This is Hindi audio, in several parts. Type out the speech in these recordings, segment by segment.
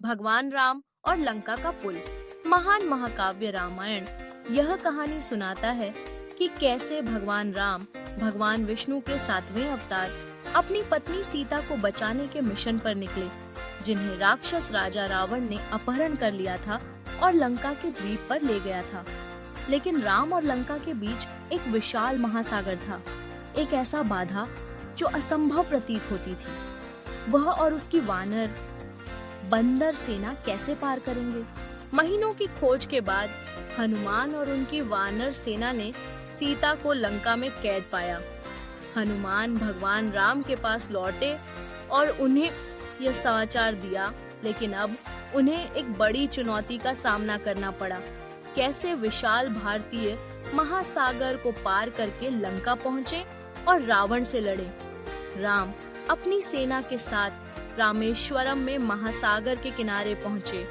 भगवान राम और लंका का पुल। महान महाकाव्य रामायण यह कहानी सुनाता है कि कैसे भगवान राम, भगवान विष्णु के 7वें अवतार, अपनी पत्नी सीता को बचाने के मिशन पर निकले, जिन्हें राक्षस राजा रावण ने अपहरण कर लिया था और लंका के द्वीप पर ले गया था। लेकिन राम और लंका के बीच एक विशाल महासागर था, एक ऐसा बाधा जो असंभव प्रतीत होती थी। वह और उसकी वानर बंदर सेना कैसे पार करेंगे? महीनों की खोज के बाद हनुमान और उनकी वानर सेना ने सीता को लंका में कैद पाया। हनुमान भगवान राम के पास लौटे और उन्हें यह समाचार दिया, लेकिन अब उन्हें एक बड़ी चुनौती का सामना करना पड़ा। कैसे विशाल भारतीय महासागर को पार करके लंका पहुंचे और रावण से लड़े। राम अपनी सेना के साथ रामेश्वरम में महासागर के किनारे पहुंचे।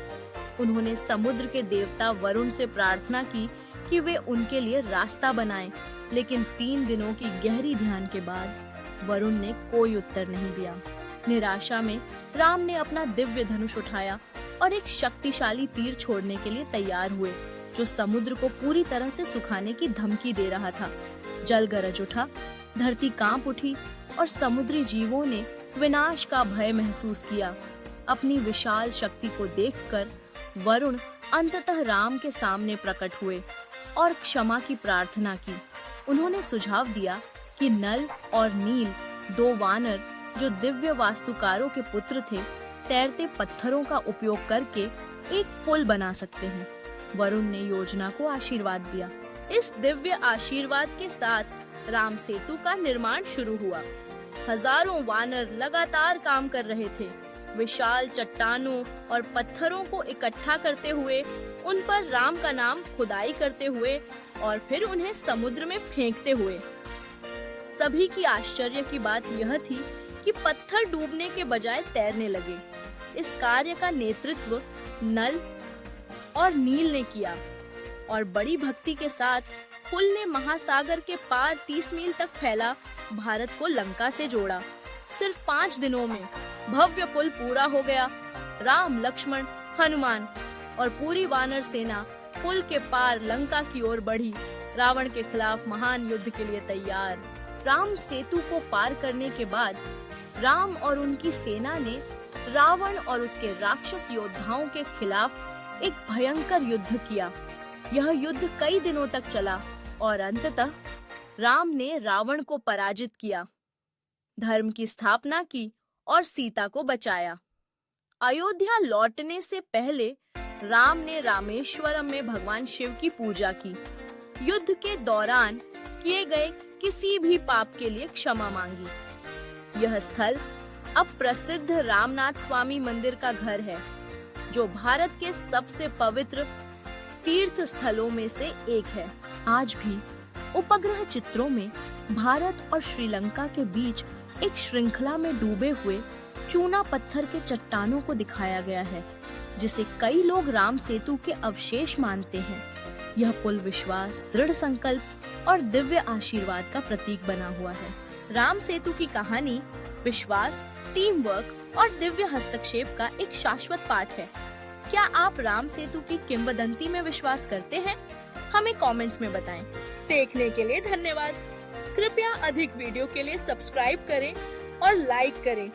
उन्होंने समुद्र के देवता वरुण से प्रार्थना की कि वे उनके लिए रास्ता बनाएं, लेकिन 3 दिनों की गहरी ध्यान के बाद वरुण ने कोई उत्तर नहीं दिया। निराशा में राम ने अपना दिव्य धनुष उठाया और एक शक्तिशाली तीर छोड़ने के लिए तैयार हुए, जो समुद्र को पूरी तरह से सुखाने की धमकी दे रहा था। जल गरज उठा, धरती कांप उठी और समुद्री जीवों ने विनाश का भय महसूस किया। अपनी विशाल शक्ति को देखकर वरुण अंततः राम के सामने प्रकट हुए और क्षमा की प्रार्थना की। उन्होंने सुझाव दिया कि नल और नील, 2 वानर जो दिव्य वास्तुकारों के पुत्र थे, तैरते पत्थरों का उपयोग करके एक पुल बना सकते हैं। वरुण ने योजना को आशीर्वाद दिया। इस दिव्य आशीर्वाद के साथ राम सेतु का निर्माण शुरू हुआ। हजारों वानर लगातार काम कर रहे थे, विशाल चट्टानों और पत्थरों को इकट्ठा करते हुए, उन पर राम का नाम खुदाई करते हुए और फिर उन्हें समुद्र में फेंकते हुए। सभी की आश्चर्य की बात यह थी कि पत्थर डूबने के बजाय तैरने लगे। इस कार्य का नेतृत्व नल और नील ने किया और बड़ी भक्ति के साथ पुल ने महासागर के पार 30 मील तक फैला भारत को लंका से जोड़ा। सिर्फ 5 दिनों में भव्य पुल पूरा हो गया। राम, लक्ष्मण, हनुमान और पूरी वानर सेना पुल के पार लंका की ओर बढ़ी, रावण के खिलाफ महान युद्ध के लिए तैयार। राम सेतु को पार करने के बाद राम और उनकी सेना ने रावण और उसके राक्षस योद्धाओं के खिलाफ एक भयंकर युद्ध किया। यह युद्ध कई दिनों तक चला और अंततः राम ने रावण को पराजित किया, धर्म की स्थापना की और सीता को बचाया। अयोध्या लौटने से पहले राम ने रामेश्वरम में भगवान शिव की पूजा की। युद्ध के दौरान किए गए किसी भी पाप के लिए क्षमा मांगी। यह स्थल अब प्रसिद्ध रामनाथ स्वामी मंदिर का घर है, जो भारत के सबसे पवित्र तीर्थ स्थलों में से एक है। आज भी उपग्रह चित्रों में भारत और श्रीलंका के बीच एक श्रृंखला में डूबे हुए चूना पत्थर के चट्टानों को दिखाया गया है, जिसे कई लोग राम सेतु के अवशेष मानते हैं। यह पुल विश्वास, दृढ़ संकल्प और दिव्य आशीर्वाद का प्रतीक बना हुआ है। राम सेतु की कहानी विश्वास, टीम वर्क और दिव्य हस्तक्षेप का एक शाश्वत पाठ है। क्या आप राम सेतु की किंवदंती में विश्वास करते हैं? हमें कमेंट्स में बताएं। देखने के लिए धन्यवाद। कृपया अधिक वीडियो के लिए सब्सक्राइब करें और लाइक करें।